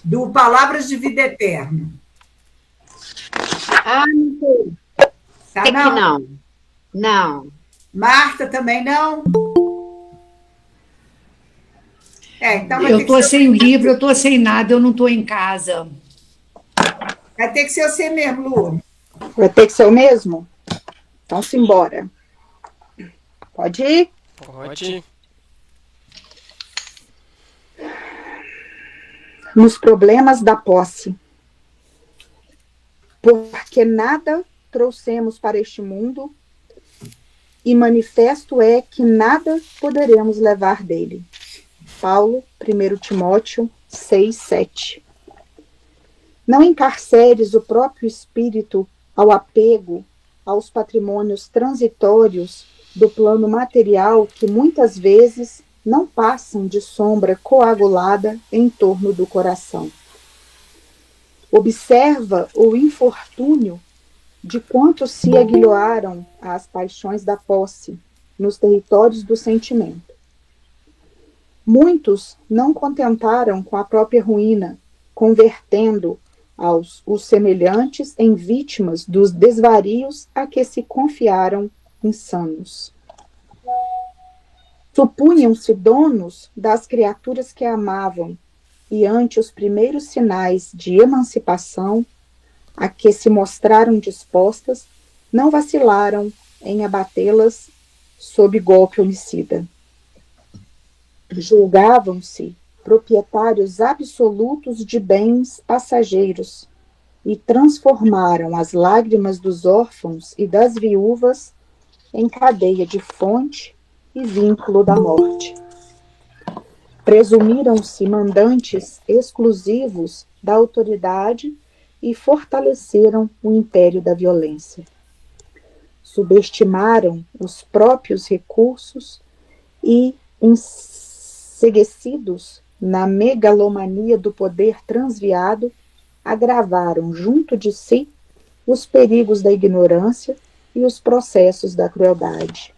do Palavras de Vida Eterna. Ah, não sei. Tá, Sei que não? não. Não. Marta também não? Então Eu estou sem o livro, eu estou sem nada, eu não estou em casa. vai ter que ser você mesmo, Lu. Vai ter que ser o mesmo? Então, simbora. Pode ir? Pode. Nos problemas da posse. Porque nada trouxemos para este mundo, e manifesto é que nada poderemos levar dele. Paulo, 1 Timóteo 6, 7. Não encarceres o próprio espírito ao apego aos patrimônios transitórios do plano material que muitas vezes não passam de sombra coagulada em torno do coração. Observa o infortúnio de quantos se aguilhoaram às paixões da posse nos territórios do sentimento. Muitos não contentaram com a própria ruína, convertendo os semelhantes em vítimas dos desvarios a que se confiaram insanos. Supunham-se donos das criaturas que amavam, e ante os primeiros sinais de emancipação a que se mostraram dispostas, não vacilaram em abatê-las sob golpe homicida. Julgavam-se proprietários absolutos de bens passageiros e transformaram as lágrimas dos órfãos e das viúvas em cadeia de fonte e vínculo da morte. Presumiram-se mandantes exclusivos da autoridade e fortaleceram o império da violência. Subestimaram os próprios recursos e, enseguecidos na megalomania do poder transviado, agravaram junto de si os perigos da ignorância e os processos da crueldade.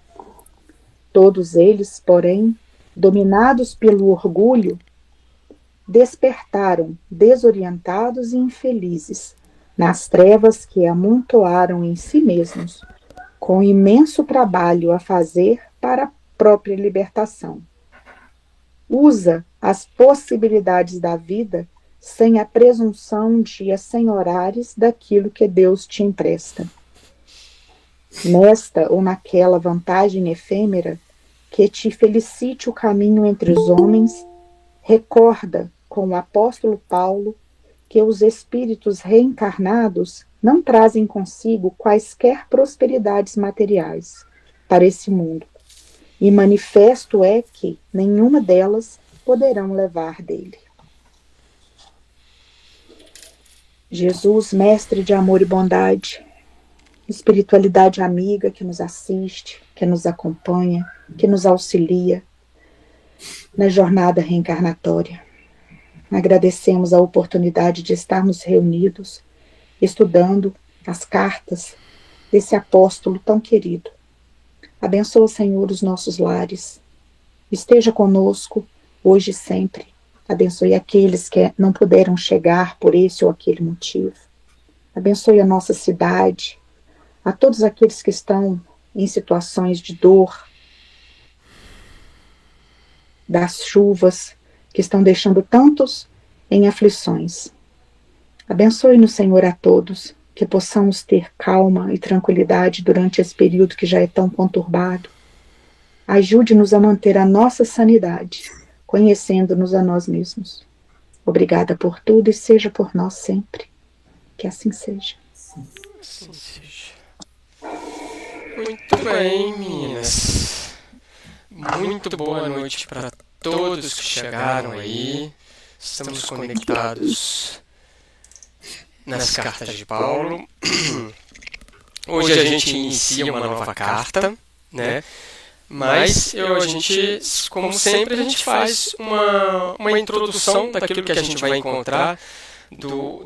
Todos eles, porém, dominados pelo orgulho, despertaram desorientados e infelizes nas trevas que amontoaram em si mesmos, com imenso trabalho a fazer para a própria libertação. Usa as possibilidades da vida sem a presunção de assenhorares daquilo que Deus te empresta. Nesta ou naquela vantagem efêmera que te felicite o caminho entre os homens, recorda com o apóstolo Paulo que os espíritos reencarnados não trazem consigo quaisquer prosperidades materiais para esse mundo, e manifesto é que nenhuma delas poderão levar dele. Jesus, mestre de amor e bondade, espiritualidade amiga que nos assiste, que nos acompanha, que nos auxilia na jornada reencarnatória. Agradecemos a oportunidade de estarmos reunidos, estudando as cartas desse apóstolo tão querido. Abençoa, Senhor, os nossos lares. Esteja conosco, hoje e sempre. Abençoe aqueles que não puderam chegar por esse ou aquele motivo. Abençoe a nossa cidade, a todos aqueles que estão em situações de dor, das chuvas, que estão deixando tantos em aflições. Abençoe-nos, Senhor, a todos, que possamos ter calma e tranquilidade durante esse período que já é tão conturbado. Ajude-nos a manter a nossa sanidade, conhecendo-nos a nós mesmos. Obrigada por tudo e seja por nós sempre. Que assim seja. Assim seja. Muito bem, meninas. Muito boa noite para todos que chegaram aí. Estamos conectados nas cartas de Paulo. Hoje a gente inicia uma nova carta, né? Mas a gente, como sempre, a gente faz uma introdução daquilo que a gente vai encontrar,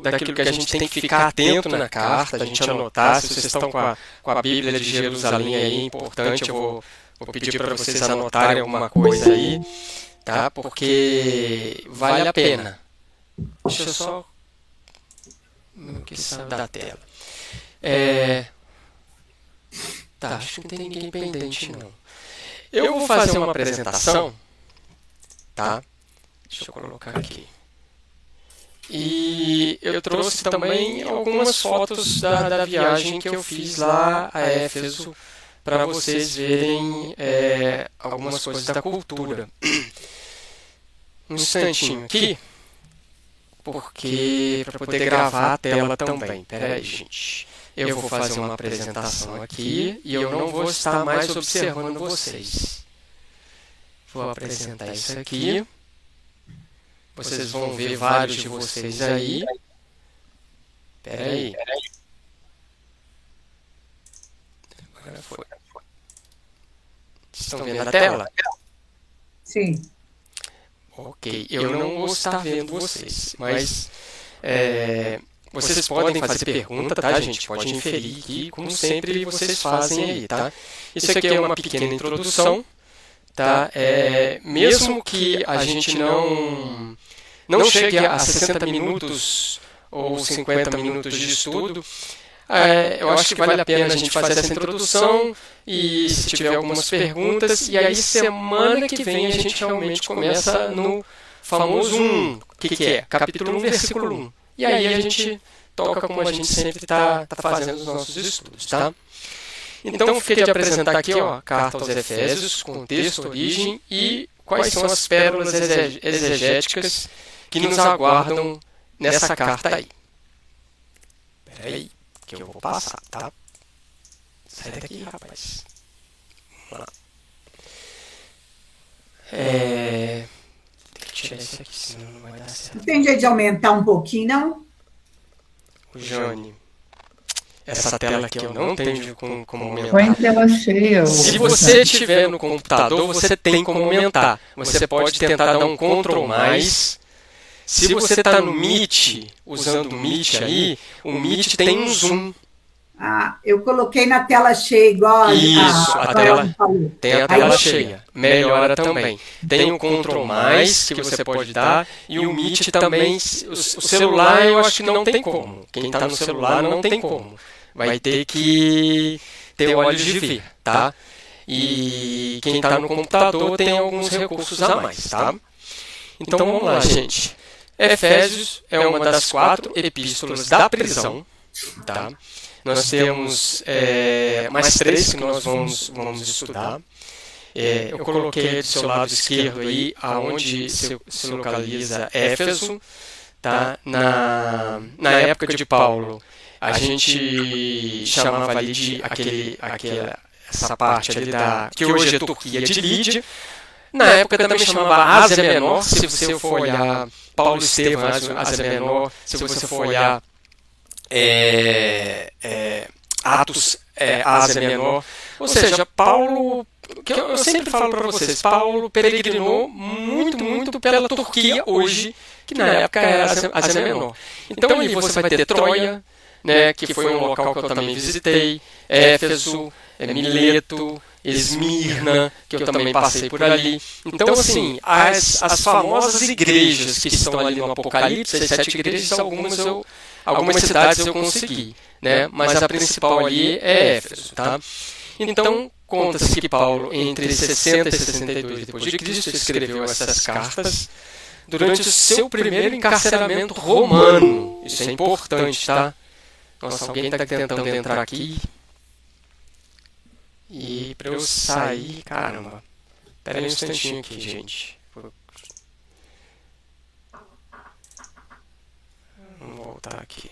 daquilo que a gente tem que ficar atento na carta, a gente anotar. Se vocês estão com a Bíblia de Jerusalém aí, é importante, eu vou pedir para vocês anotarem alguma coisa aí, tá? Porque vale a pena. Deixa eu só... que saiu da tela. Tá, acho que não tem ninguém pendente, não. Eu vou fazer uma apresentação, tá? Deixa eu colocar aqui. E eu trouxe também algumas fotos da viagem que eu fiz lá a Éfeso, para vocês verem algumas coisas da cultura. Um instantinho aqui, porque para poder gravar a tela também. Pera aí, gente. Eu vou fazer uma apresentação aqui e eu não vou estar mais observando vocês. Vou apresentar isso aqui. Vocês vão ver vários de vocês aí. Pera aí. Agora foi. Estão vendo a tela? Sim. Ok, eu não vou estar vendo vocês, mas vocês podem fazer pergunta, tá, gente? Pode inferir aqui, como sempre vocês fazem aí, tá? Isso aqui é uma pequena introdução, tá? Mesmo que a gente não chegue a 60 minutos ou 50 minutos de estudo, eu acho que vale a pena a gente fazer essa introdução e se tiver algumas perguntas, e aí semana que vem a gente realmente começa no famoso 1, o que é? Capítulo 1, versículo 1. E aí a gente toca como a gente sempre está fazendo os nossos estudos, tá? Então, fiquei de apresentar aqui, ó, a carta aos Efésios, contexto, origem e quais são as pérolas exegéticas que nos aguardam nessa carta aí. Espera aí, que eu vou passar, tá? Sai daqui, rapaz. Vamos lá. Tem que tirar isso aqui, senão não vai dar certo. Não tem jeito de aumentar um pouquinho, não? O Jônio, essa tela aqui eu não tenho como aumentar. Põe tela cheia. Se você estiver no computador, você tem como aumentar. Você pode tentar dar um Ctrl+. Se você está no Meet, usando o Meet aí, o Meet tem um zoom. Ah, eu coloquei na tela cheia, igual Isso, a tela falou. tem a tela cheia. Melhora também. Tem o Ctrl+, que você pode dar, e o Meet também. O celular eu acho que não tem como. Quem está no celular não tem como. Vai ter que ter olhos de ver, tá? E quem está no computador tem alguns recursos a mais, tá? Então vamos lá, gente. Efésios é uma das 4 epístolas da prisão, tá? Nós temos mais 3 que nós vamos estudar. Eu coloquei do seu lado esquerdo aí, aonde se localiza Éfeso, tá? Na época de Paulo, a gente chamava ali de essa parte ali que hoje é Turquia, de Lídia. Na época também chamava Ásia Menor, se você for olhar Paulo Estevão, Ásia Menor, se você for olhar Atos, Ásia Menor. Ou seja, Paulo, que eu sempre falo para vocês, Paulo peregrinou muito, muito pela Turquia hoje, que na época era Ásia Menor. Então ali você vai ter Troia, né, que foi um local que eu também visitei, Éfeso, Mileto, Esmirna, que eu também passei por ali. Então, assim, as famosas igrejas que estão ali no Apocalipse, as 7 igrejas, algumas cidades eu consegui, né? Mas a principal ali é Éfeso, tá? Então, conta-se que Paulo, entre 60 e 62 depois de Cristo, escreveu essas cartas durante o seu primeiro encarceramento romano. Isso é importante, tá? Nossa, alguém está tentando entrar aqui. E para eu sair, caramba. Espera aí um instantinho aqui, gente. Vamos voltar aqui.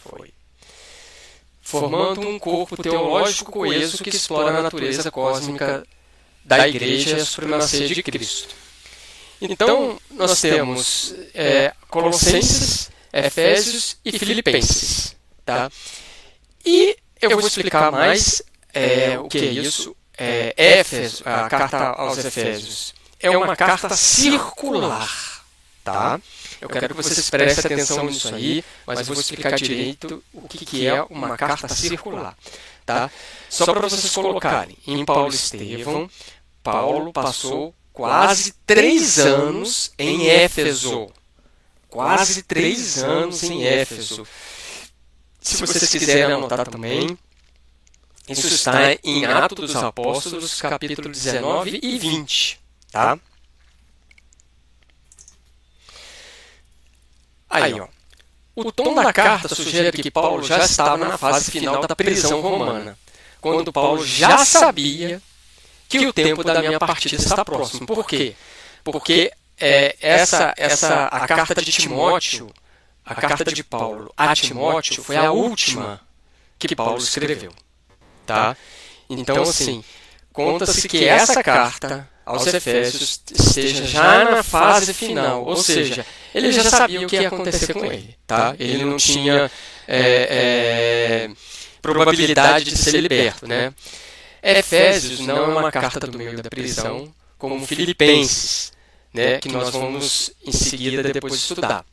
Foi. Formando um corpo teológico coeso que explora a natureza cósmica da Igreja e a supremacia de Cristo. Então, nós temos Colossenses, Efésios e Filipenses. Tá? E eu vou explicar mais o que é isso. Éfeso, a carta aos Efésios, é uma carta circular. Tá? Eu quero que vocês prestem atenção nisso aí, mas eu vou explicar direito o que é uma carta circular. Tá? Só para vocês colocarem, em Paulo Estevão, Paulo passou quase 3 anos em Éfeso. Quase 3 anos em Éfeso. Se vocês quiserem anotar também, isso está em Atos dos Apóstolos, capítulo 19 e 20. Tá? Aí, ó. O tom da carta sugere que Paulo já estava na fase final da prisão romana, quando Paulo já sabia que o tempo da minha partida está próximo. Por quê? Porque a carta de Timóteo, a carta de Paulo a Timóteo, foi a última que Paulo escreveu. Tá? Então, assim, conta-se que essa carta aos Efésios esteja já na fase final, ou seja, ele já sabia o que ia acontecer com ele, tá? Ele não tinha probabilidade de ser liberto, né? Efésios não é uma carta do meio da prisão, como Filipenses, né? Que nós vamos em seguida depois estudar,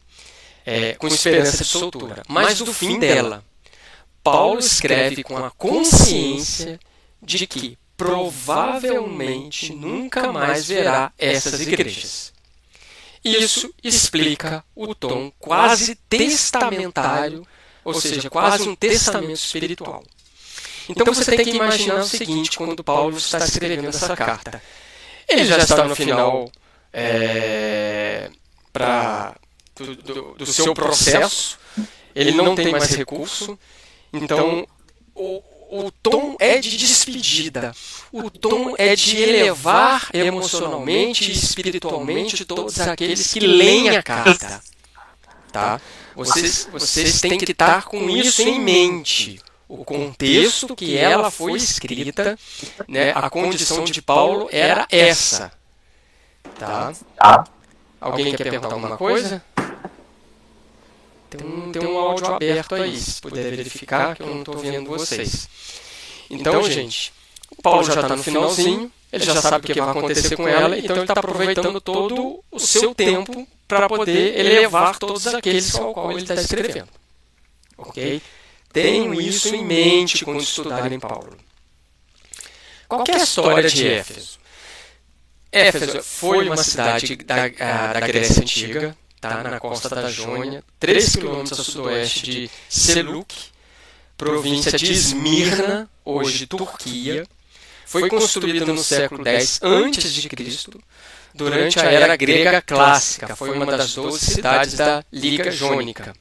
com esperança de soltura, mas do fim dela. Paulo escreve com a consciência de que provavelmente nunca mais verá essas igrejas. Isso explica o tom quase testamentário, ou seja, quase um testamento espiritual. Então você tem que imaginar o seguinte, quando Paulo está escrevendo essa carta. Ele já está no final do seu processo, ele não tem mais recurso, então o tom é de despedida, o tom é de elevar emocionalmente e espiritualmente todos aqueles que leem a carta. Tá? Vocês têm que estar com isso em mente. O contexto que ela foi escrita, né, a condição de Paulo era essa. Tá? Alguém quer perguntar alguma coisa? Tem um áudio aberto aí, se puder verificar, que eu não estou vendo vocês. Então, gente, o Paulo já está no finalzinho, ele já sabe o que vai acontecer com ela, então ele está aproveitando todo o seu tempo para poder elevar todos aqueles ao qual ele está escrevendo. Ok? Tenham isso em mente quando estudarem Paulo. Qual que é a história de Éfeso? Éfeso foi uma cidade da Grécia Antiga, tá, na costa da Jônia, 3 quilômetros a sudoeste de Seluk, província de Esmirna, hoje Turquia. Foi construída no século X a.C., durante a Era Grega Clássica. Foi uma das 12 cidades da Liga Jônica.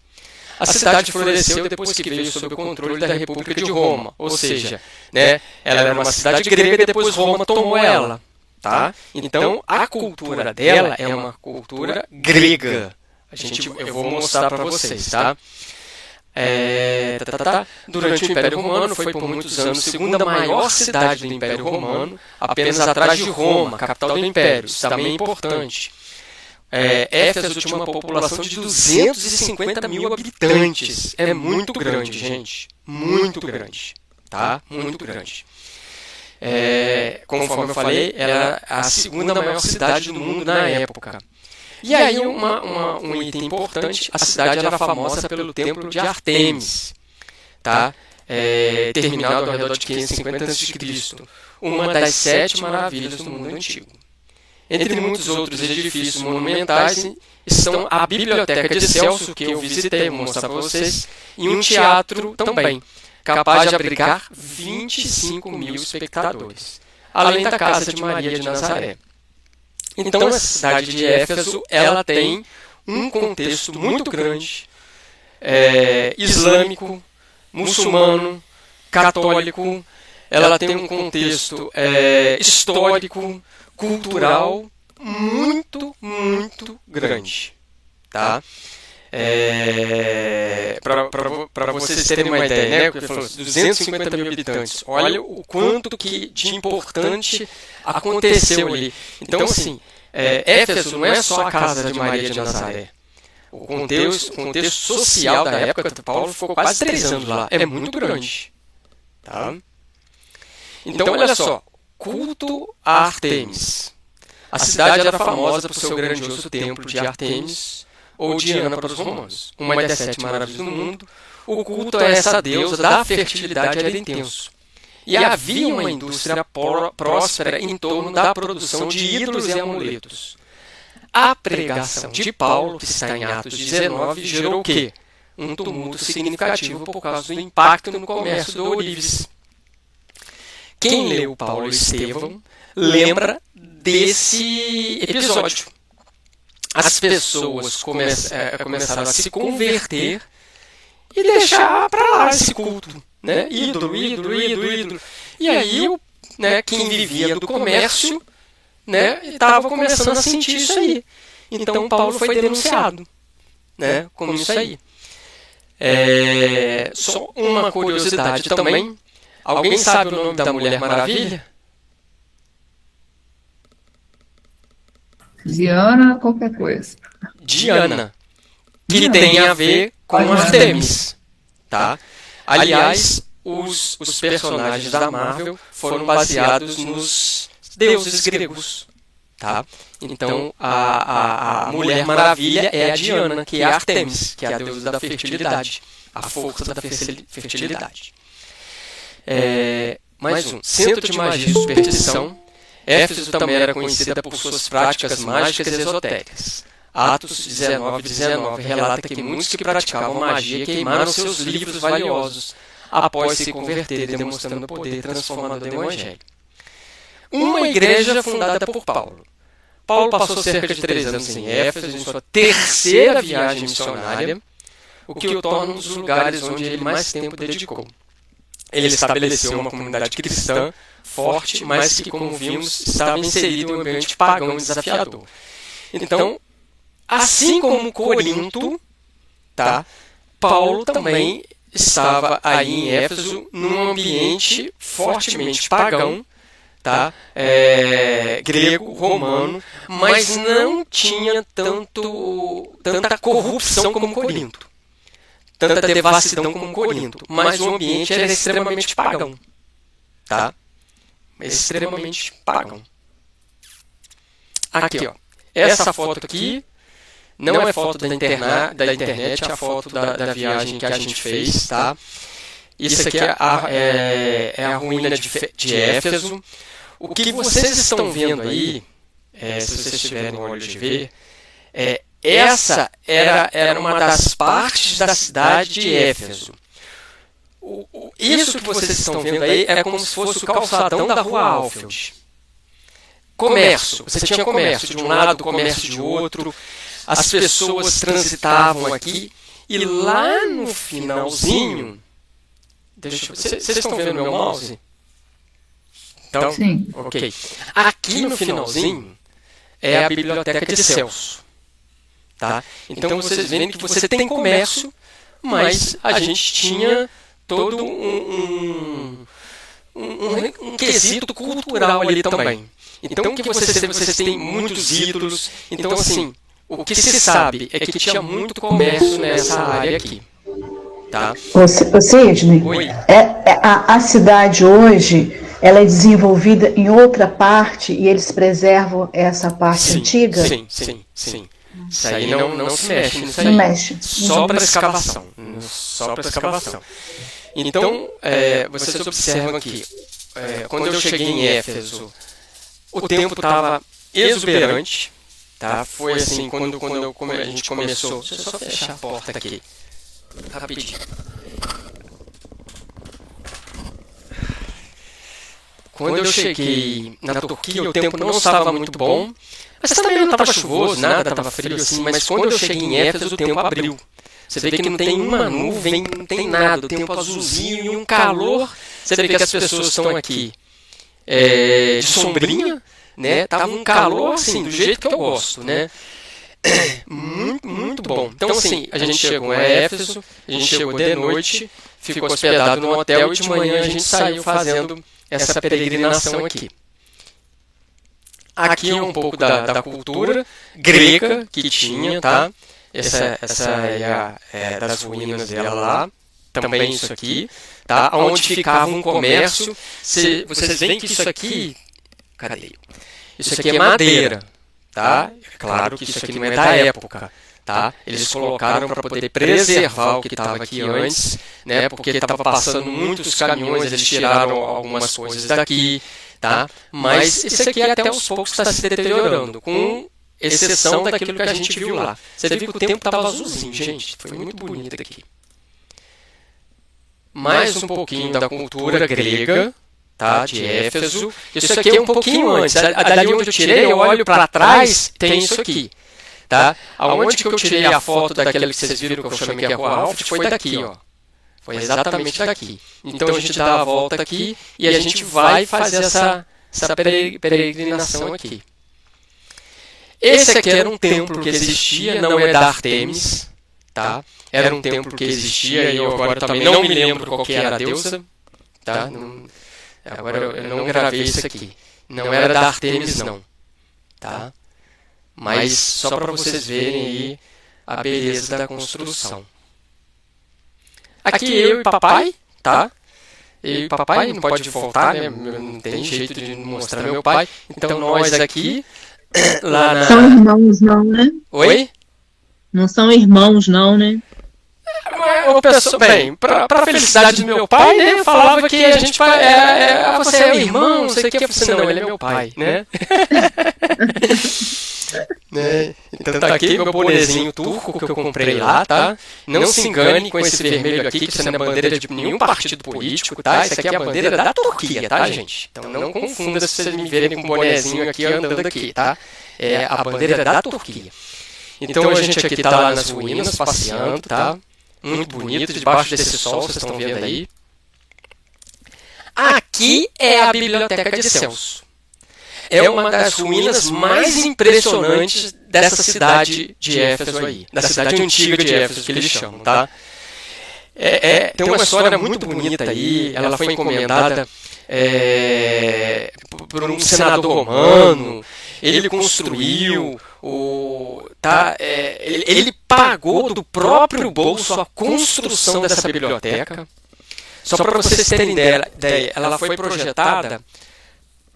A cidade floresceu depois que veio sob o controle da República de Roma, ou seja, né, ela era uma cidade grega e depois Roma tomou ela. Tá? Então, a cultura dela é uma cultura grega. Eu vou mostrar para vocês. Tá? Durante o Império Romano, foi por muitos anos a segunda maior cidade do Império Romano, apenas atrás de Roma, capital do Império. Isso também é importante. Éfeso tinha uma população de 250 mil habitantes. É muito grande, gente. Muito grande. Tá? Muito grande. Conforme eu falei, ela era a segunda maior cidade do mundo na época. E aí, um item importante, a cidade era famosa pelo templo de Artemis, tá? Terminado ao redor de 550 a.C., uma das 7 maravilhas do mundo antigo. Entre muitos outros edifícios monumentais estão a Biblioteca de Celso, que eu visitei, vou mostrar para vocês, e um teatro também, capaz de abrigar 25 mil espectadores, além da Casa de Maria de Nazaré. Então, a cidade de Éfeso ela tem um contexto muito grande, islâmico, muçulmano, católico. Ela tem um contexto histórico, cultural muito, muito grande. Tá? Para vocês terem uma ideia, né? Porque falou 250 mil habitantes. Olha o quanto que de importante aconteceu ali. Então, assim, Éfeso não é só a casa de Maria de Nazaré. O contexto social da época de Paulo ficou quase 3 anos lá. É muito grande. Tá? Então, olha só. Culto a Artemis. A cidade era famosa por seu grandioso templo de Artemis, ou Diana para os romanos, uma das 7 maravilhas do mundo. O culto a essa deusa da fertilidade era intenso. e havia uma indústria próspera em torno da produção de ídolos e amuletos. A pregação de Paulo, que está em Atos 19, gerou o quê? Um tumulto significativo por causa do impacto no comércio do ourives. Quem leu Paulo e Estevão lembra desse episódio. As pessoas começaram a se converter e deixar para lá esse culto, né? Ídolo. E aí, né, quem vivia do comércio, né, estava começando a sentir isso aí. Então Paulo foi denunciado, né, como isso aí. Só uma curiosidade também. Alguém sabe o nome da Mulher Maravilha? Diana, qualquer coisa. Diana, que tem a ver com Artemis, tá? Aliás, os personagens da Marvel foram baseados nos deuses gregos, tá? Então, a Mulher Maravilha é a Diana, que é a Artemis, que é a deusa da fertilidade, a força da fertilidade. Mais um. Centro de magia e superstição. Éfeso também era conhecida por suas práticas mágicas e esotéricas. Atos 19 relata que muitos que praticavam magia queimaram seus livros valiosos após se converterem, demonstrando o poder transformador do Evangelho. Uma igreja fundada por Paulo. Paulo passou cerca de 3 anos em Éfeso, em sua terceira viagem missionária, o que o torna um dos lugares onde ele mais tempo dedicou. Ele estabeleceu uma comunidade cristã forte, mas que, como vimos, estava inserido em um ambiente pagão e desafiador. Então, assim como Corinto, tá, Paulo também estava aí em Éfeso num ambiente fortemente pagão, tá, grego, romano, mas não tinha tanta corrupção como Corinto. Tanta devassidão como Corinto, mas o ambiente era extremamente pagão, tá? Extremamente pagão. Aqui, ó. Essa foto aqui não é foto da internet, é a foto da viagem que a gente fez, tá? Isso aqui é a ruína de Éfeso. O que vocês estão vendo aí, se vocês tiverem o olho de ver, essa era uma das partes da cidade de Éfeso. Isso que vocês estão vendo aí é como se fosse o calçadão da rua Alfield. Comércio. Você tinha comércio de um lado, comércio de outro. As pessoas transitavam aqui. E lá no finalzinho... Vocês estão vendo meu mouse? Então, sim. Ok. Aqui no finalzinho é a biblioteca de Celso. Tá? Então vocês veem que você tem comércio, mas a gente tinha todo um quesito cultural ali também. Então que vocês têm muitos ídolos. Então assim, o que se sabe é que tinha muito comércio nessa área aqui. Tá? Ô Sidney, a cidade hoje ela é desenvolvida em outra parte e eles preservam essa parte antiga? Sim. Isso aí não se mexe nisso aí. Não mexe. Só para escavação. Só para escavação. Então, vocês observam aqui, quando eu cheguei em Éfeso, o tempo estava exuberante. Tá? Foi assim, quando a gente começou... Deixa eu só fechar a porta aqui. Rapidinho. Quando eu cheguei na Turquia, o tempo não estava muito bom, mas também não estava chuvoso, nada, estava frio assim, mas quando eu cheguei em Éfeso, o tempo abriu. Você vê que não tem uma nuvem, não tem nada, o tempo azulzinho e um calor. Você vê que as pessoas estão aqui de sombrinha, né? Tava um calor assim, do jeito que eu gosto, né? Muito bom. Então assim, a gente chegou a Éfeso, a gente chegou de noite, ficou hospedado no hotel e de manhã a gente saiu fazendo essa peregrinação aqui. Aqui é um pouco da cultura grega que tinha, tá? Essa é das ruínas dela lá. Também isso aqui, tá? Onde ficava um comércio. Vocês veem que isso aqui... Cadê? Isso aqui é madeira, tá? É claro que isso aqui não é da época, tá? Eles colocaram para poder preservar o que estava aqui antes, né? Porque estava passando muitos caminhões, eles tiraram algumas coisas daqui, tá? Mas isso aqui até aos poucos está se deteriorando, com exceção daquilo que a gente viu lá. Você viu que o tempo estava azulzinho, gente. Foi muito bonito aqui. Mais um pouquinho da cultura grega, tá, de Éfeso. Isso aqui é um pouquinho antes. Dali onde eu tirei, eu olho para trás, tem isso aqui. Tá? Aonde que eu tirei a foto daquela que vocês viram que eu chamei que é a Rua Alfred foi daqui, ó. Foi exatamente daqui. Então a gente dá a volta aqui e a gente vai fazer essa peregrinação aqui. Esse aqui era um templo que existia, não é da Artemis, tá? Era um templo que existia e eu agora também não me lembro qual que era a deusa, tá? Agora eu não gravei isso aqui. Não era da Artemis, não, tá? Mas só para vocês verem aí a beleza da construção. Aqui eu e papai, tá? Eu e papai não pode faltar, né? Não tem jeito de mostrar meu pai. Então nós aqui, lá na... São irmãos, não, né? Oi? Não são irmãos, não, né? Bem, para felicidade do meu pai, né? Eu falava que a gente você é o irmão, não sei o que. Eu falei assim, não, ele é meu pai, né? Né? Então tá aqui meu bonezinho turco que eu comprei lá, tá? Não se engane com esse vermelho aqui, que isso não é bandeira de nenhum partido político, tá? Isso aqui é a bandeira da Turquia, tá, gente? Então não confunda se vocês me verem com um bonezinho aqui andando aqui, tá? É a bandeira da Turquia. Então a gente aqui tá lá nas ruínas, passeando, tá? Muito bonito, debaixo desse sol, vocês estão vendo aí. Aqui é a Biblioteca de Celso. É uma das ruínas mais impressionantes dessa cidade de Éfeso aí. Da cidade antiga de Éfeso, que eles chamam, tá? Tem uma história muito bonita aí. Ela foi encomendada por um senador romano. Ele construiu, ele pagou do próprio bolso a construção dessa biblioteca. Só para vocês terem ideia, ela foi projetada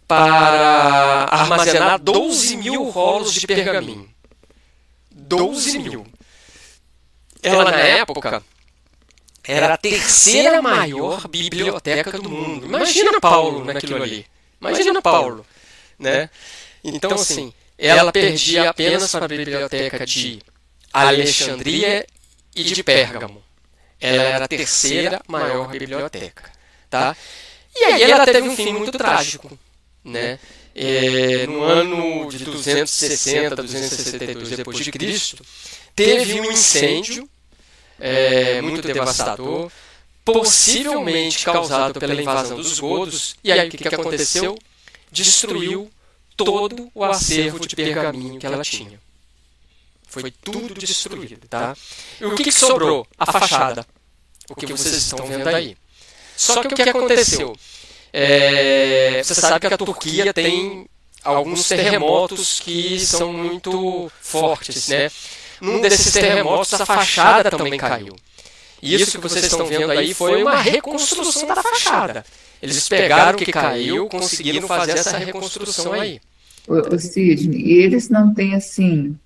para armazenar 12 mil rolos de pergaminho. 12 mil. Ela, na época, era a terceira maior biblioteca do mundo. Imagina Paulo naquilo ali. Imagina Paulo, né? Então, assim, ela perdia apenas para a biblioteca de Alexandria e de Pérgamo. Ela era a terceira maior biblioteca, tá? E aí ela teve um fim muito trágico, né? No ano de 260, 262 depois de Cristo, teve um incêndio muito devastador, possivelmente causado pela invasão dos godos. E aí o que aconteceu? Destruiu todo o acervo de pergaminho que ela tinha. Foi tudo destruído, tá? E o que sobrou? A fachada. O que vocês estão vendo aí. Só que o que aconteceu? Você sabe que a Turquia tem alguns terremotos que são muito fortes, né? Num desses terremotos a fachada também caiu. E isso que vocês estão vendo aí foi uma reconstrução da fachada. Eles pegaram o que caiu, conseguiram fazer essa reconstrução aí. O Sidney, e eles não têm, assim,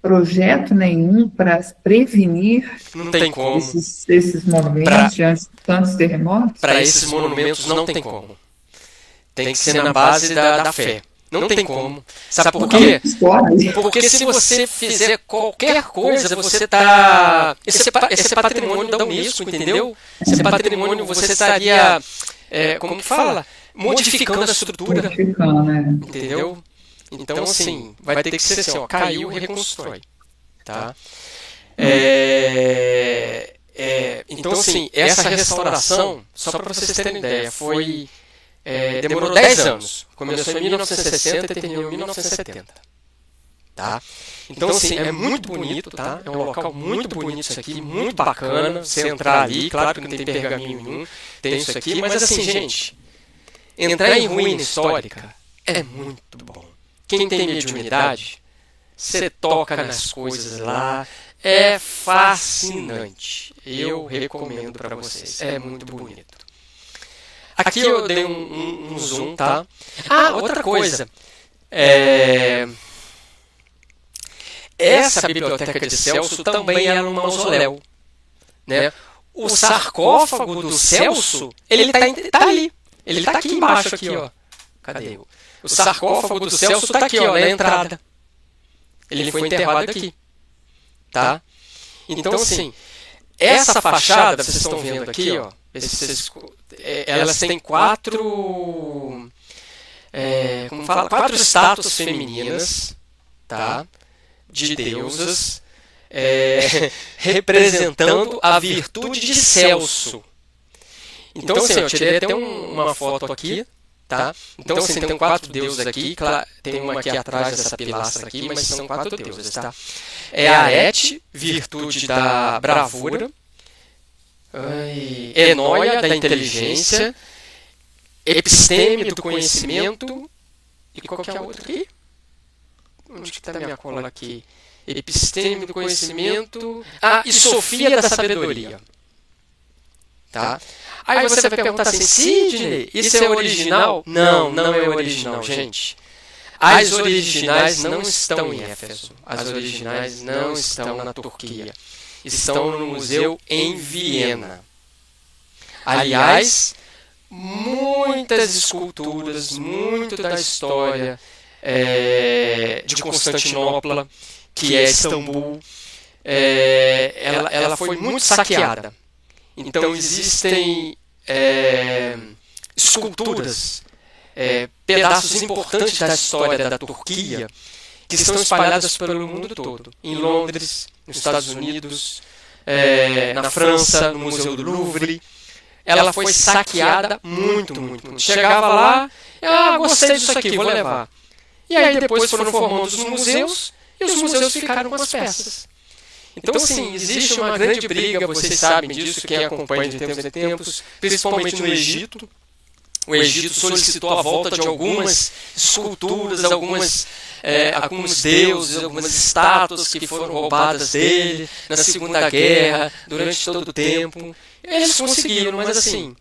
projeto nenhum para prevenir Não tem como. esses monumentos diante de tantos terremotos? Para esses monumentos não tem como. Tem que ser na base da fé. Não tem como. Sabe por quê? Porque se você fizer qualquer coisa, você está... Esse é patrimônio da Unesco, entendeu? Esse é patrimônio, você estaria... como que fala? Modificando a estrutura. Entendeu? Então, assim, vai ter que ser assim, ó, caiu, reconstrói. Tá? Então, assim, essa restauração, só para vocês terem ideia, foi... demorou 10 anos. Começou em 1960 e terminou em 1970. Tá? Então, assim, é muito bonito, tá? É um local muito bonito isso aqui, muito bacana. Você entrar ali, claro que não tem pergaminho nenhum, tem isso aqui, mas assim, gente, entrar em ruína histórica é muito bom. Quem tem mediunidade, você toca nas coisas lá, é fascinante. Eu recomendo para vocês, é muito bonito. Aqui eu dei um zoom, tá? Outra coisa. Essa biblioteca de Celso também era um mausoléu, né? O sarcófago do Celso, ele tá ali. Ele está aqui embaixo, aqui, ó. Cadê? O sarcófago do Celso está aqui, ó, na entrada. Ele foi enterrado aqui, tá? Então, assim, essa fachada, vocês estão vendo aqui, ó, elas têm quatro estátuas femininas, tá? De deusas, representando a virtude de Celso. Então, assim, eu tirei até uma foto aqui, tá? Então, assim, tem 4 deuses aqui, tem uma aqui atrás dessa pilastra aqui, mas são 4 deuses, tá? É a Et, virtude da bravura, Enóia, da inteligência, Episteme, do conhecimento, e qual que é a outra aqui? Onde que está a minha cola aqui? Episteme do conhecimento, e Sofia da sabedoria, tá? Aí você vai perguntar assim, Sidney, isso é original? Não, não é original, gente. As originais não estão em Éfeso. As originais não estão na Turquia. Estão no museu em Viena. Aliás, muitas esculturas, muito da história de Constantinopla, que é Istambul, ela foi muito saqueada. Então existem esculturas, pedaços importantes da história da Turquia que estão espalhadas pelo mundo todo. Em Londres, nos Estados Unidos, na França, no Museu do Louvre. Ela foi saqueada muito, muito, muito. Chegava lá, gostei disso aqui, vou levar. E aí depois foram formando os museus e os museus ficaram com as peças. Então, assim, existe uma grande briga, vocês sabem disso, quem acompanha de tempos em tempos, principalmente no Egito. O Egito solicitou a volta de algumas esculturas, alguns deuses, algumas estátuas que foram roubadas dele na Segunda Guerra, durante todo o tempo. Eles conseguiram, mas assim,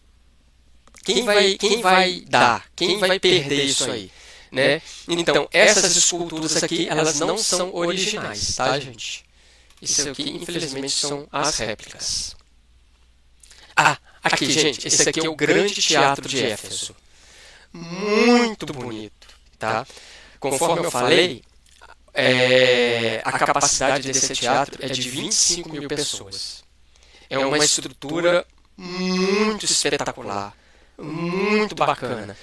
quem vai dar? Quem vai perder isso aí? Né? Então, essas esculturas aqui, elas não são originais, tá, gente? Isso aqui, infelizmente, são as réplicas. Aqui, gente, esse aqui é o Grande Teatro de Éfeso. Muito bonito, tá? Conforme eu falei, a capacidade desse teatro é de 25 mil pessoas. É uma estrutura muito espetacular, muito bacana.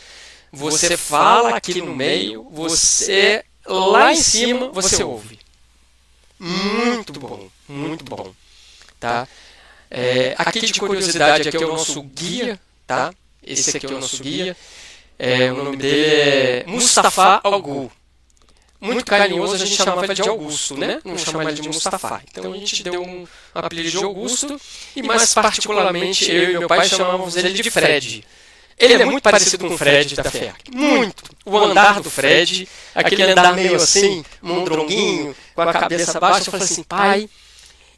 Você fala aqui no meio, lá em cima, você ouve. Muito bom, tá? Aqui de curiosidade, aqui é o nosso guia, tá? Esse aqui é o nosso guia. O nome dele é Mustafa Algul. Muito carinhoso, a gente chamava ele de Augusto, né? Não chamava ele de Mustafa. Então a gente deu um apelido de Augusto e mais particularmente eu e meu pai chamávamos ele de Fred. Ele é muito parecido com o Fred da FEAC. Muito! O andar do Fred, aquele andar meio assim, mondronguinho, com a cabeça baixa. Eu falei assim, pai,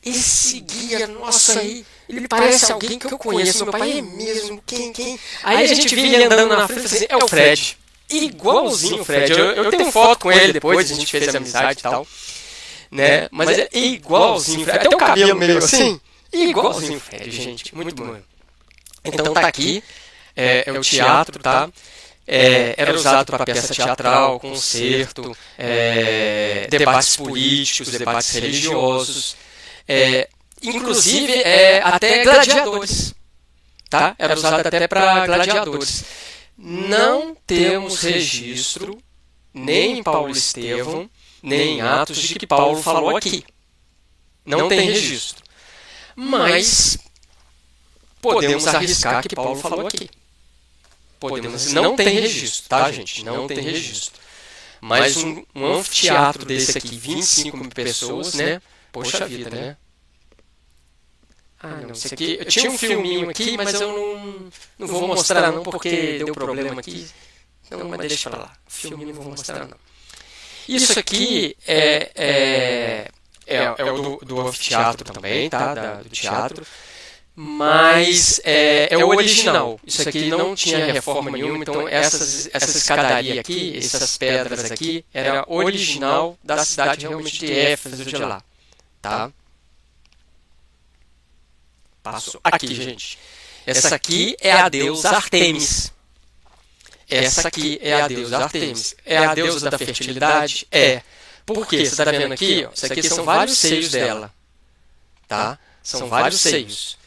esse guia nosso aí, ele parece alguém que eu conheço. Meu pai é mesmo, quem? Aí a gente via ele andando na frente e falei assim, é o Fred. Igualzinho o Fred. Eu tenho foto com ele depois, a gente fez amizade e tal. Né? Mas é igualzinho o Fred. Até o cabelo meio assim, igualzinho o Fred, gente. Muito bom. Então tá aqui. É o teatro, tá? Era usado para peça teatral, concerto, debates políticos, debates religiosos, inclusive até gladiadores, tá? Era usado até para gladiadores. Não temos registro, nem em Paulo Estevão, nem em Atos, de que Paulo falou aqui. Não tem registro. Mas podemos arriscar que Paulo falou aqui. Não tem registro, tá, gente? Não tem registro. Mas um anfiteatro desse aqui, 25 mil pessoas, né? Poxa vida, né? Não, isso aqui... Eu tinha um filminho aqui, mas eu não vou mostrar não, porque deu problema aqui. Não, mas deixa pra lá. O filminho não vou mostrar não. Isso aqui é o do anfiteatro também, tá? Do teatro. mas é o original. Isso aqui não tinha reforma nenhuma, então essa escadaria aqui, essas pedras aqui, era original da cidade realmente de Éfeso de lá, tá? Passo aqui, gente. Essa aqui é a deusa Ártemis. Essa aqui é a deusa Ártemis. É a deusa da fertilidade? É. Por quê? Você está vendo aqui? Ó, isso aqui são vários seios dela. Tá? São vários seios.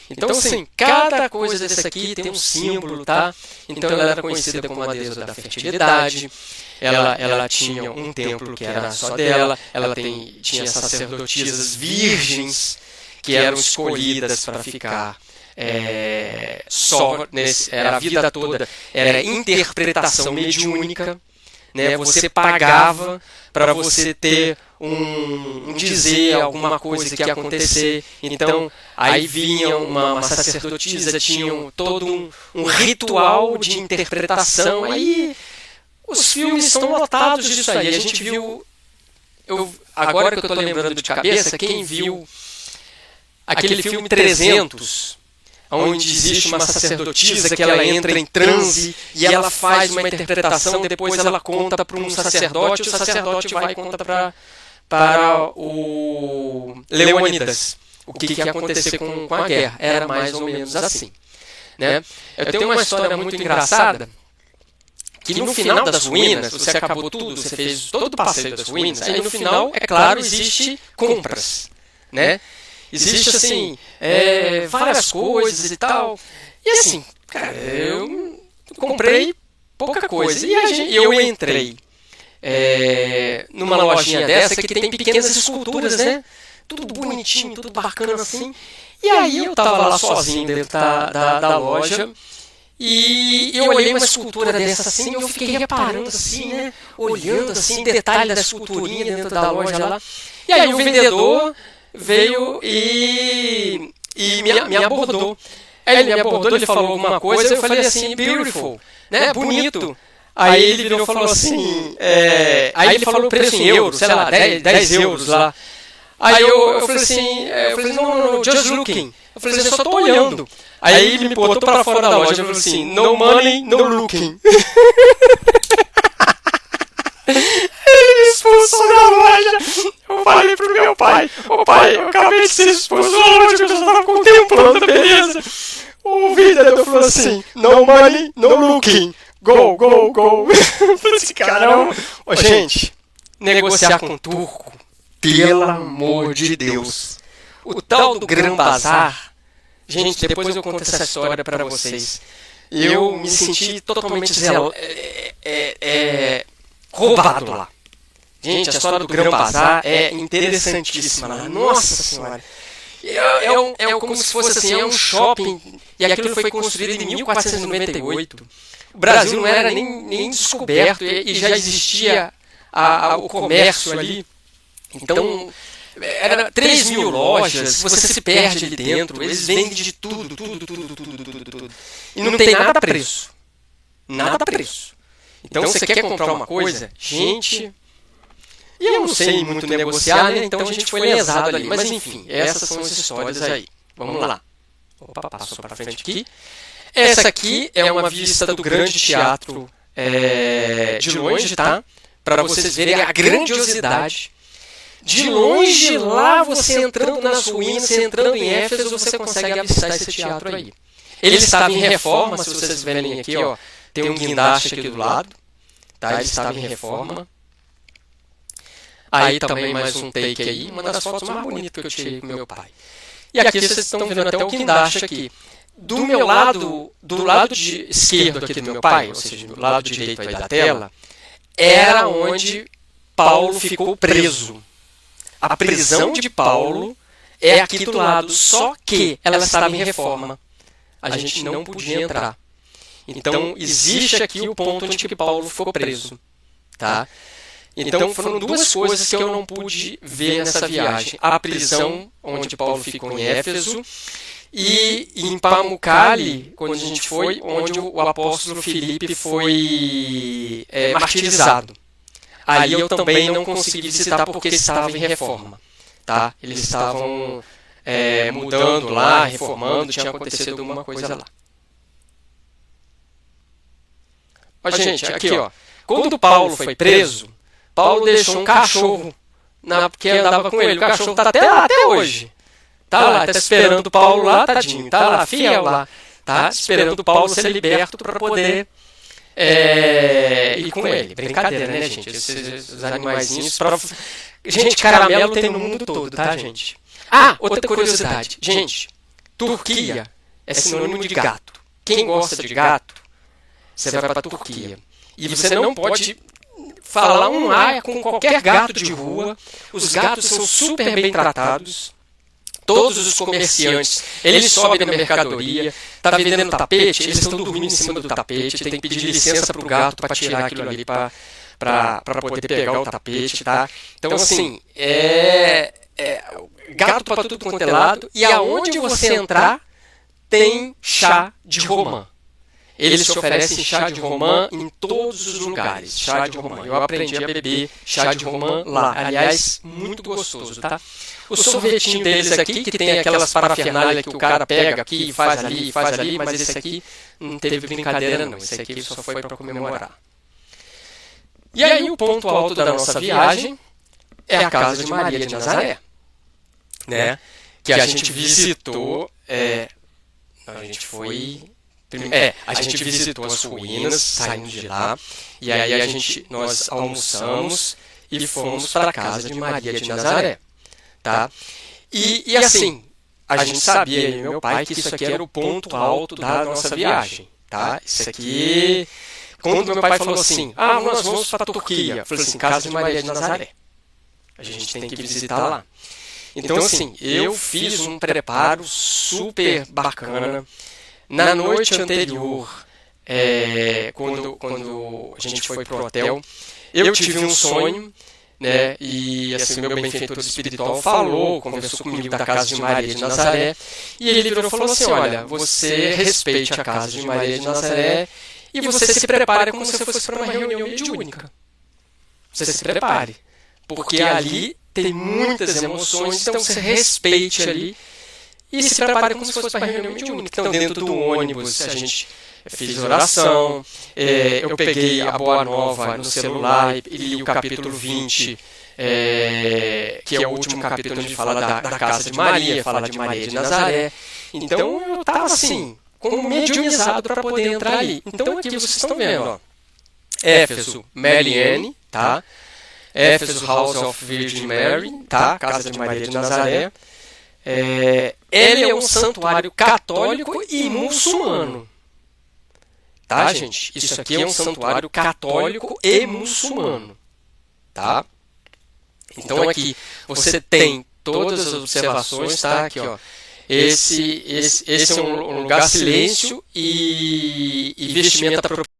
Então, assim, cada coisa dessa aqui tem um símbolo, tá? Então, ela era conhecida como a deusa da fertilidade. Ela tinha um templo que era só dela. Ela tinha sacerdotisas virgens que eram escolhidas para ficar só nesse, era a vida toda, era interpretação mediúnica, né? Você pagava para você ter um dizer alguma coisa que ia acontecer. Então aí vinha uma sacerdotisa, tinha todo um ritual de interpretação. Aí os filmes estão lotados disso aí. A gente viu, agora que eu estou lembrando de cabeça, quem viu aquele filme 300, onde existe uma sacerdotisa que ela entra em transe e ela faz uma interpretação, depois ela conta para um sacerdote, o sacerdote vai e conta para o Leônidas o que ia acontecer com a guerra. Era mais ou menos assim, né? Eu tenho uma história muito engraçada, que no final das ruínas, você acabou tudo, você fez todo o passeio das ruínas, aí no final, é claro, existe compras, né? Existe, assim, várias coisas e tal. E assim, cara, eu comprei pouca coisa. E eu entrei numa lojinha dessa que tem pequenas esculturas, né? Tudo bonitinho, tudo bacana assim. E aí eu tava lá sozinho dentro da loja. E eu olhei uma escultura dessa assim, e eu fiquei reparando assim, né? Olhando assim, detalhe da esculturinha dentro da loja lá. E aí o vendedor veio e me abordou. Aí ele me abordou, ele falou alguma coisa, eu falei assim, beautiful, né? Bonito. Aí ele virou e falou assim, aí ele falou o preço em euros, sei lá, 10 euros lá. Aí eu falei assim, não, just looking. Eu falei assim, eu só tô olhando. Aí ele me botou pra fora da loja, eu falei assim, no money, no looking. Ele me expulsou da loja. Eu falei pro meu pai, ô pai, eu acabei de ser expulso da loja, eu já estava contemplando a beleza. O vendedor falou assim, no money, no looking, go, go, go. Eu falei assim, caramba. Ô, gente, negociar com turco, pelo amor de Deus. O tal do Gran Bazar, gente, depois eu conto essa história pra vocês. Eu me senti totalmente roubado lá. Gente, a história do Gran Bazar é interessantíssima. Nossa Senhora. É como se fosse assim, é um shopping, e aquilo foi construído em 1498. O Brasil não era nem descoberto, e já existia o comércio ali. Então, era 3.000 lojas, você se perde ali dentro, eles vendem de tudo. E não tem nada preço. Nada preço. Então, você quer comprar uma coisa? Gente... E eu não sei muito negociar, né? Então a gente foi lesado ali. Mas enfim, essas são as histórias aí. Vamos lá. Opa, passou para frente aqui. Essa aqui é uma vista do grande teatro de longe, tá? Para vocês verem a grandiosidade. De longe lá, você entrando nas ruínas, você entrando em Éfeso, você consegue avistar esse teatro aí. Ele estava em reforma, se vocês verem aqui, ó. Tem um guindaste aqui do lado. Tá? Ele estava em reforma. Aí também mais um take aí, uma das fotos mais bonitas que eu tirei com meu pai. E aqui vocês estão vendo até o guindaste aqui. Do meu lado, do lado esquerdo aqui do meu pai, ou seja, do lado direito aí da tela, era onde Paulo ficou preso. A prisão de Paulo é aqui do lado, só que ela estava em reforma. A gente não podia entrar. Então existe aqui o ponto onde que Paulo ficou preso, tá? Então foram duas coisas que eu não pude ver nessa viagem. A prisão, onde Paulo ficou em Éfeso, e em Pamukkale, quando a gente foi, onde o apóstolo Filipe foi martirizado. Ali eu também não consegui visitar porque estava em reforma. Tá? Eles estavam mudando lá, reformando, tinha acontecido alguma coisa lá. Ó, gente, aqui, ó. Quando Paulo foi preso, Paulo deixou um cachorro que andava com ele. O cachorro está até lá, até hoje. Tá lá, tá esperando Paulo lá, tadinho. Tá lá, fiel lá. Tá esperando Paulo ser liberto para poder ir com ele. Brincadeira, né, gente? Esses animaizinhos. Gente, caramelo tem no mundo todo, tá, gente? Ah, outra curiosidade. Gente, Turquia é sinônimo de gato. Quem gosta de gato, você vai para a Turquia. E você não pode falar um A com qualquer gato de rua. Os gatos são super bem tratados. Todos os comerciantes, eles sobem na mercadoria, tá vendendo tapete, eles estão dormindo em cima do tapete, tem que pedir licença para o gato para tirar aquilo ali para poder pegar o tapete, tá? Então, assim, gato para tudo quanto é lado, e aonde você entrar, tem chá de romã. Eles te oferecem chá de romã em todos os lugares, chá de romã. Eu aprendi a beber chá de romã lá. Aliás, muito gostoso, tá? O sorvetinho deles aqui, que tem aquelas parafernálias que o cara pega aqui e faz ali, mas esse aqui não teve brincadeira não. Esse aqui só foi para comemorar. E aí o ponto alto da nossa viagem é a casa de Maria de Nazaré, né? Que a gente visitou, a gente foi... a gente visitou as ruínas, saindo de lá, e aí nós almoçamos e fomos para a casa de Maria de Nazaré, tá? E assim, a gente sabia, eu e meu pai, que isso aqui era o ponto alto da nossa viagem, tá? Isso aqui, quando meu pai falou assim, nós vamos para a Turquia, eu falei assim, casa de Maria de Nazaré, a gente tem que visitar lá. Então assim, eu fiz um preparo super bacana. Na noite anterior, quando a gente foi pro hotel, eu tive um sonho, né? E assim, meu benfeitor espiritual conversou comigo da casa de Maria de Nazaré, e ele virou e falou assim, olha, você respeite a casa de Maria de Nazaré e você se prepare como se fosse para uma reunião mediúnica. Você se prepare, porque ali tem muitas emoções, então você respeite ali e se prepare como se fosse para a reunião mediúnica. Então, dentro do ônibus, a gente fez oração, eu peguei a Boa Nova no celular e li o capítulo 20, que é o último capítulo onde fala da casa de Maria, fala de Maria de Nazaré. Então, eu estava assim, como mediunizado para poder entrar ali. Então, aqui vocês estão vendo, ó, Éfeso, Mary Ann, tá? Éfeso, House of Virgin Mary, tá? Casa de Maria de Nazaré. Ele é um santuário católico e muçulmano. Tá, gente? Isso aqui é um santuário católico e muçulmano. Tá? Então aqui você tem todas as observações, tá? Aqui, ó. Esse é um lugar silêncio e vestimenta apropriada.